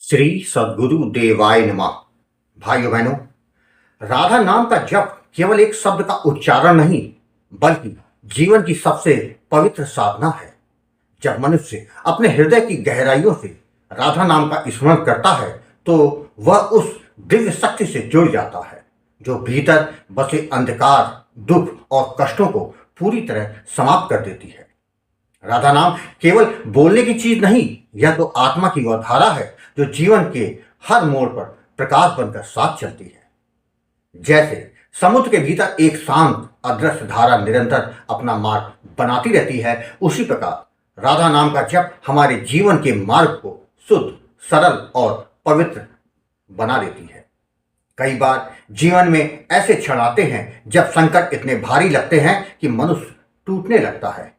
श्री सद्गुरु देवाय नमः। भाइयों बहनों, राधा नाम का जप केवल एक शब्द का उच्चारण नहीं बल्कि जीवन की सबसे पवित्र साधना है। जब मनुष्य अपने हृदय की गहराइयों से राधा नाम का स्मरण करता है तो वह उस दिव्य शक्ति से जुड़ जाता है जो भीतर बसे अंधकार, दुख और कष्टों को पूरी तरह समाप्त कर देती है। राधा नाम केवल बोलने की चीज नहीं, यह तो आत्मा की वह धारा है जो जीवन के हर मोड़ पर प्रकाश बनकर साथ चलती है। जैसे समुद्र के भीतर एक शांत अदृश्य धारा निरंतर अपना मार्ग बनाती रहती है, उसी प्रकार राधा नाम का जप हमारे जीवन के मार्ग को शुद्ध, सरल और पवित्र बना देती है। कई बार जीवन में ऐसे क्षण आते हैं जब संकट इतने भारी लगते हैं कि मनुष्य टूटने लगता है।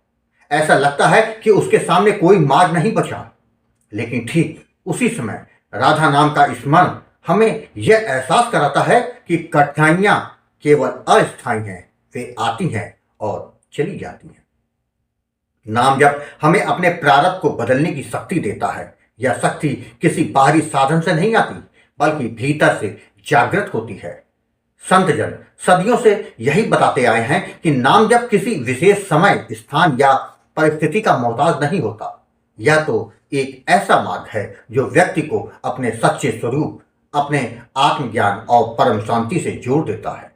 ऐसा लगता है कि उसके सामने कोई मार्ग नहीं बचा। लेकिन ठीक उसी समय राधा नाम का स्मरण हमें यह एहसास कराता है कि कठिनाइयां केवल अस्थायी हैं, वे आती हैं और चली जाती हैं। नाम जप हमें अपने प्रारब्ध को बदलने की शक्ति देता है। यह शक्ति किसी बाहरी साधन से नहीं आती बल्कि भीतर से जागृत होती है। संत जन सदियों से यही बताते आए हैं कि नाम जप किसी विशेष समय, स्थान या परिस्थिति का मोहताज नहीं होता। यह तो एक ऐसा मार्ग है जो व्यक्ति को अपने सच्चे स्वरूप, अपने आत्मज्ञान और परम शांति से जोड़ देता है।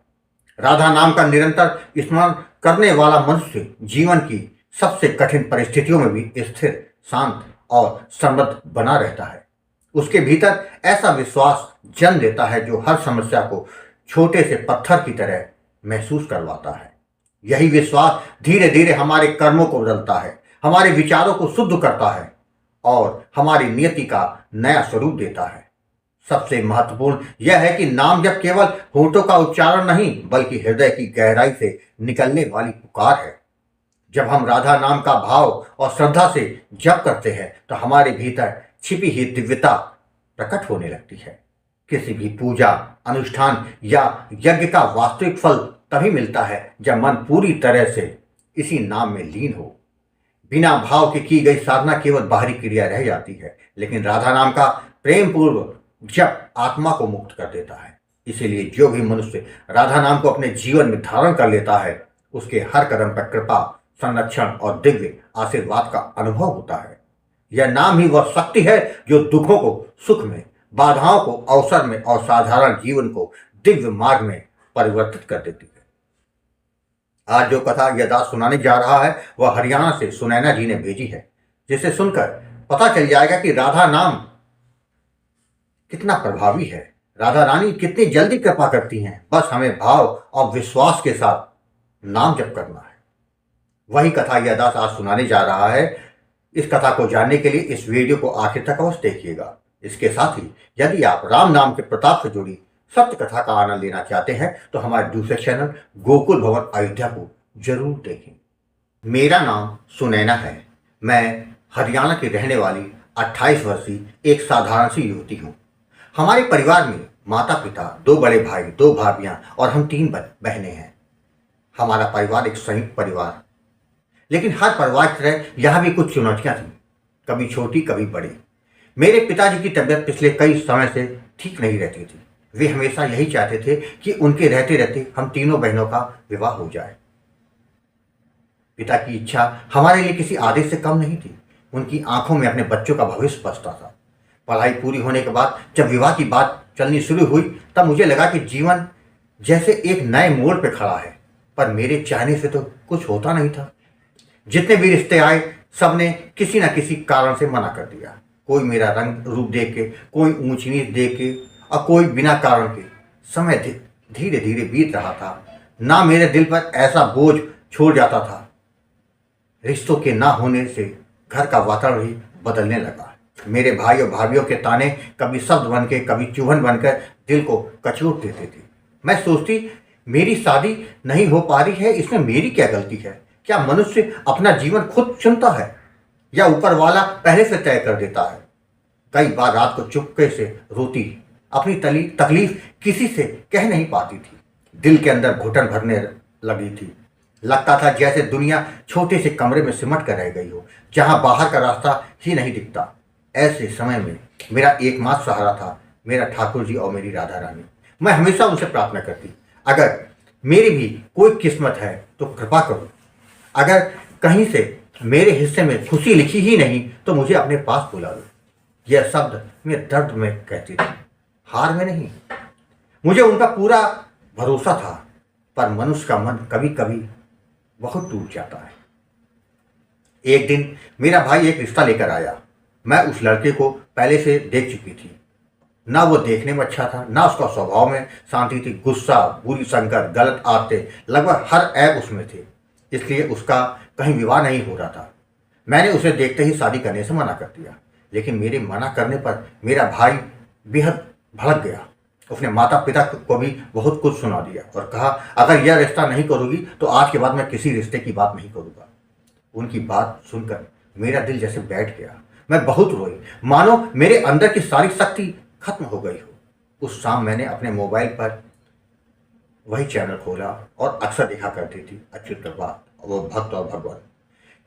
राधा नाम का निरंतर स्मरण करने वाला मनुष्य जीवन की सबसे कठिन परिस्थितियों में भी स्थिर, शांत और समृद्ध बना रहता है। उसके भीतर ऐसा विश्वास जन्म लेता है जो हर समस्या को छोटे से पत्थर की तरह महसूस करवाता है। यही विश्वास धीरे धीरे हमारे कर्मों को बदलता है, हमारे विचारों को शुद्ध करता है और हमारी नियति का नया स्वरूप देता है। सबसे महत्वपूर्ण यह है कि नाम जप केवल होठों का उच्चारण नहीं बल्कि हृदय की गहराई से निकलने वाली पुकार है। जब हम राधा नाम का भाव और श्रद्धा से जप करते हैं तो हमारे भीतर छिपी ही दिव्यता प्रकट होने लगती है। किसी भी पूजा, अनुष्ठान या यज्ञ का वास्तविक फल तभी मिलता है जब मन पूरी तरह से इसी नाम में लीन हो। बिना भाव के की गई साधना केवल बाहरी क्रिया रह जाती है, लेकिन राधा नाम का प्रेम पूर्व जप आत्मा को मुक्त कर देता है। इसीलिए जो भी मनुष्य राधा नाम को अपने जीवन में धारण कर लेता है उसके हर कदम पर कृपा, संरक्षण और दिव्य आशीर्वाद का अनुभव होता है। यह नाम ही वह शक्ति है जो दुखों को सुख में, बाधाओं को अवसर में और साधारण जीवन को दिव्य मार्ग में परिवर्तित कर देती है। आज जो कथा यह दास सुनाने जा रहा है वह हरियाणा से सुनैना जी ने भेजी है, जिसे सुनकर पता चल जाएगा कि राधा नाम कितना प्रभावी है, राधा रानी कितनी जल्दी कृपा करती हैं। बस हमें भाव और विश्वास के साथ नाम जप करना है। वही कथा यह दास आज सुनाने जा रहा है। इस कथा को जानने के लिए इस वीडियो को आखिर तक अवश्य देखिएगा। इसके साथ ही यदि आप राम नाम के प्रताप से जुड़ी सत्य कथा का आनंद लेना चाहते हैं तो हमारे दूसरे चैनल गोकुल भवन अयोध्या को जरूर देखें। मेरा नाम सुनैना है। मैं हरियाणा की रहने वाली 28 वर्षीय एक साधारण सी युवती हूँ। हमारे परिवार में माता पिता, 2 बड़े भाई, 2 भाभियां और हम 3 बहनें हैं। हमारा परिवार एक संयुक्त परिवार, लेकिन हर परिवार की तरह यहाँ भी कुछ चुनौतियाँ थीं, कभी छोटी कभी बड़ी। मेरे पिताजी की तबीयत पिछले कई समय से ठीक नहीं रहती थी। वे हमेशा यही चाहते थे कि उनके रहते रहते हम तीनों बहनों का विवाह हो जाए। पिता की इच्छा हमारे लिए किसी आदेश से कम नहीं थी। उनकी आंखों में अपने बच्चों का भविष्य बसता था। पढ़ाई पूरी होने के बाद जब विवाह की बात चलनी शुरू हुई तब मुझे लगा कि जीवन जैसे एक नए मोड़ पर खड़ा है, पर मेरे चाहने से तो कुछ होता नहीं था। जितने भी रिश्ते आए सबने किसी न किसी कारण से मना कर दिया। कोई मेरा रंग रूप देख के, कोई ऊंच नीच देख के और कोई बिना कारण के। समय धीरे धीरे बीत रहा था। ना मेरे दिल पर ऐसा बोझ छोड़ जाता था। रिश्तों के ना होने से घर का वातावरण ही बदलने लगा। मेरे भाई और भाभियों के ताने कभी शब्द बन के, कभी चुभन बनकर दिल को कचोट देते थे। मैं सोचती मेरी शादी नहीं हो पा रही है, इसमें मेरी क्या गलती है? क्या मनुष्य अपना जीवन खुद चुनता है या ऊपर वाला पहले से तय कर देता है? कई बार रात को चुपके से रोती, अपनी तकलीफ किसी से कह नहीं पाती थी। दिल के अंदर घुटन भरने लगी थी। लगता था जैसे दुनिया छोटे से कमरे में सिमट कर रह गई हो, जहां बाहर का रास्ता ही नहीं दिखता। ऐसे समय में मेरा एकमात्र सहारा था मेरा ठाकुर जी और मेरी राधा रानी। मैं हमेशा उनसे प्रार्थना करती, अगर मेरी भी कोई किस्मत है तो कृपा करो, अगर कहीं से मेरे हिस्से में खुशी लिखी ही नहीं तो मुझे अपने पास बुला लो। यह शब्द मैं दर्द में कहती थी, हार में नहीं। मुझे उनका पूरा भरोसा था, पर मनुष्य का मन कभी कभी बहुत टूट जाता है। एक दिन मेरा भाई एक रिश्ता लेकर आया। मैं उस लड़के को पहले से देख चुकी थी। ना वो देखने में अच्छा था, ना उसका स्वभाव में शांति थी। गुस्सा, बुरी संगत, गलत आदतें, लगभग हर ऐप उसमें थे। इसलिए उसका कहीं विवाह नहीं हो रहा था। मैंने उसे देखते ही शादी करने से मना कर दिया, लेकिन मेरे मना करने पर मेरा भाई बेहद भड़क गया। उसने माता पिता को भी बहुत कुछ सुना दिया और कहा, अगर यह रिश्ता नहीं करोगी तो आज के बाद मैं किसी रिश्ते की बात नहीं करूँगा। उनकी बात सुनकर मेरा दिल जैसे बैठ गया। मैं बहुत रोई, मानो मेरे अंदर की सारी शक्ति खत्म हो गई हो। उस शाम मैंने अपने मोबाइल पर वही चैनल खोला और अक्सर देखा करती थी अच्युत प्रभात, वो भक्त और भगवान।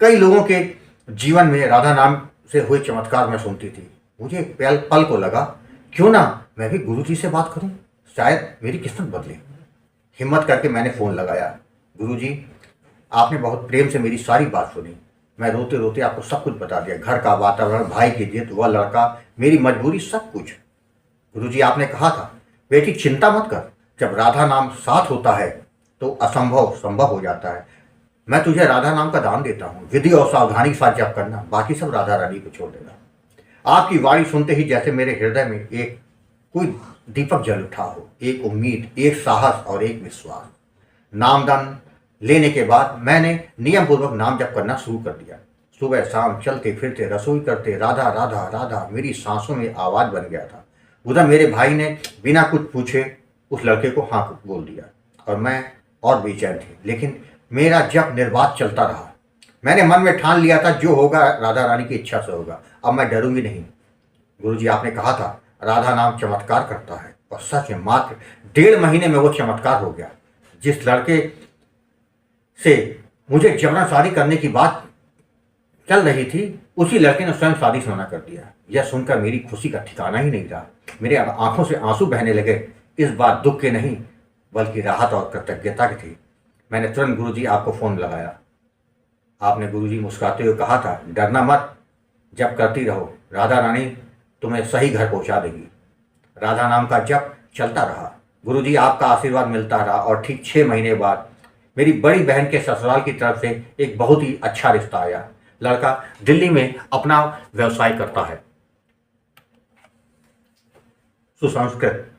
कई लोगों के जीवन में राधा नाम से हुए चमत्कार मैं सुनती थी। मुझे एक पल को लगा, क्यों ना मैं भी गुरुजी से बात करूं, शायद मेरी किस्मत बदले। हिम्मत करके मैंने फ़ोन लगाया। गुरुजी, आपने बहुत प्रेम से मेरी सारी बात सुनी। मैं रोते रोते आपको सब कुछ बता दिया, घर का वातावरण, भाई की जिद, वह लड़का, मेरी मजबूरी, सब कुछ। गुरुजी, आपने कहा था, बेटी चिंता मत कर, जब राधा नाम साथ होता है तो असंभव संभव हो जाता है। मैं तुझे राधा नाम का दान देता हूँ, विधि और सावधानी के साथ जप करना, बाकी सब राधा रानी को छोड़ देना। आपकी वाणी सुनते ही जैसे मेरे हृदय में एक कोई दीपक जल उठा हो, एक उम्मीद, एक साहस और एक विश्वास। नामदान लेने के बाद मैंने नियम पूर्वक नाम जप करना शुरू कर दिया। सुबह शाम चलते फिरते, रसोई करते, राधा राधा राधा मेरी सांसों में आवाज बन गया था। उधर मेरे भाई ने बिना कुछ पूछे उस लड़के को हाँ बोल दिया और मैं और बेचैन थी, लेकिन मेरा जप निर्बाध चलता रहा। मैंने मन में ठान लिया था, जो होगा राधा रानी की इच्छा से होगा, अब मैं डरूंगी नहीं। गुरुजी, आपने कहा था राधा नाम चमत्कार करता है, और सच में मात्र 1.5 महीने में वो चमत्कार हो गया। जिस लड़के से मुझे जबरन शादी करने की बात चल रही थी, उसी लड़के ने स्वयं शादी से मना कर दिया। यह सुनकर मेरी खुशी का ठिकाना ही नहीं रहा। मेरे आंखों से आंसू बहने लगे। इस बार दुख के नहीं, बल्कि राहत और कृतज्ञता के थे। मैंने तुरंत गुरुजी आपको फ़ोन लगाया। आपने गुरुजी मुस्कुराते हुए कहा था, डरना मत, जप करती रहो, राधा रानी तुम्हें सही घर पहुंचा देगी। राधा नाम का जप चलता रहा। गुरुजी आपका आशीर्वाद मिलता रहा और ठीक 6 महीने बाद मेरी बड़ी बहन के ससुराल की तरफ से एक बहुत ही अच्छा रिश्ता आया। लड़का दिल्ली में अपना व्यवसाय करता है। सुसंस्कृत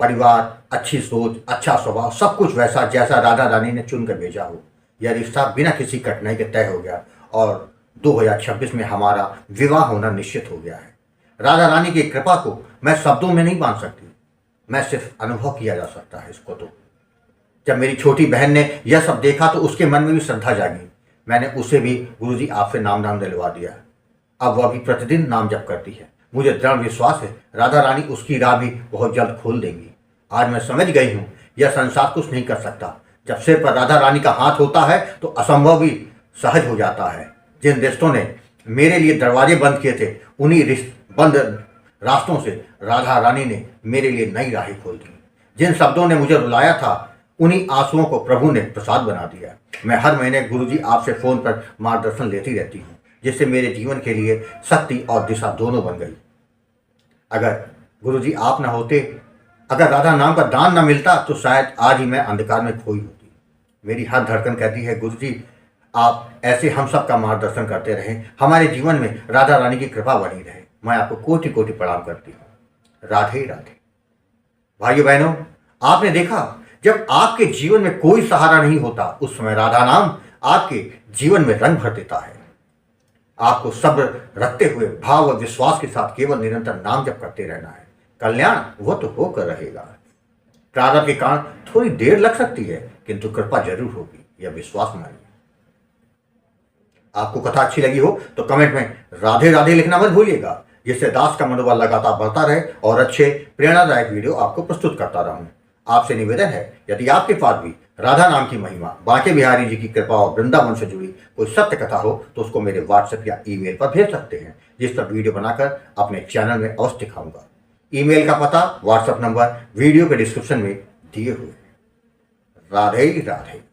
परिवार, अच्छी सोच, अच्छा स्वभाव, सब कुछ वैसा जैसा राधा रानी ने चुन कर भेजा हो। यह रिश्ता बिना किसी कठिनाई के तय हो गया और 2026 में हमारा विवाह होना निश्चित हो गया है। राधा रानी की कृपा को मैं शब्दों में नहीं बांध सकती, मैं सिर्फ अनुभव किया जा सकता है इसको। तो जब मेरी छोटी बहन ने यह सब देखा तो उसके मन में भी श्रद्धा जागी। मैंने उसे भी गुरुजी आपसे नाम दिलवा दिया। अब वह भी प्रतिदिन नाम जप करती है। मुझे दृढ़ विश्वास है राधा रानी उसकी राह भी बहुत जल्द खोल देंगी। आज मैं समझ गई हूँ, यह संसार कुछ नहीं कर सकता। जब सिर पर राधा रानी का हाथ होता है तो असंभव भी सहज हो जाता है। जिन रिश्तों ने मेरे लिए दरवाजे बंद किए थे, उन्हीं बंद रास्तों से राधा रानी ने मेरे लिए नई राहें खोल दी। जिन शब्दों ने मुझे रुलाया था, उन्हीं आंसुओं को प्रभु ने प्रसाद बना दिया। मैं हर महीने गुरुजी आपसे फ़ोन पर मार्गदर्शन लेती रहती हूँ, जिससे मेरे जीवन के लिए शक्ति और दिशा दोनों बन गई। अगर गुरुजी आप न होते, अगर राधा नाम का दान न मिलता, तो शायद आज ही मैं अंधकार में खोई होती। मेरी हर धड़कन कहती है, गुरुजी आप ऐसे हम सब का मार्गदर्शन करते रहें, हमारे जीवन में राधा रानी की कृपा बनी रहे। मैं आपको कोटि कोटि प्रणाम करती हूँ। राधे राधे। भाइयों बहनों, आपने देखा, जब आपके जीवन में कोई सहारा नहीं होता, उस समय राधा नाम आपके जीवन में रंग भर देता है। आपको सब्र रखते हुए भाव और विश्वास के साथ केवल निरंतर नाम जप करते रहना है। कल्याण वो तो होकर रहेगा। प्रारब्ध के कारण थोड़ी देर लग सकती है, किंतु कृपा जरूर होगी, यह विश्वास मानिए। आपको कथा अच्छी लगी हो तो कमेंट में राधे राधे लिखना मत भूलिएगा, जिससे दास का मनोबल लगातार बढ़ता रहे और अच्छे प्रेरणादायक वीडियो आपको प्रस्तुत करता रहूं। आपसे निवेदन है, यदि आपके पास भी राधा नाम की महिमा, बांके बिहारी जी की कृपा और वृंदावन से जुड़ी कोई सत्य कथा हो तो उसको मेरे व्हाट्सएप या ईमेल पर भेज सकते हैं, जिस पर वीडियो बनाकर अपने चैनल में अवश्य दिखाऊंगा। ईमेल का पता, व्हाट्सएप नंबर वीडियो के डिस्क्रिप्शन में दिए हुए। राधे राधे।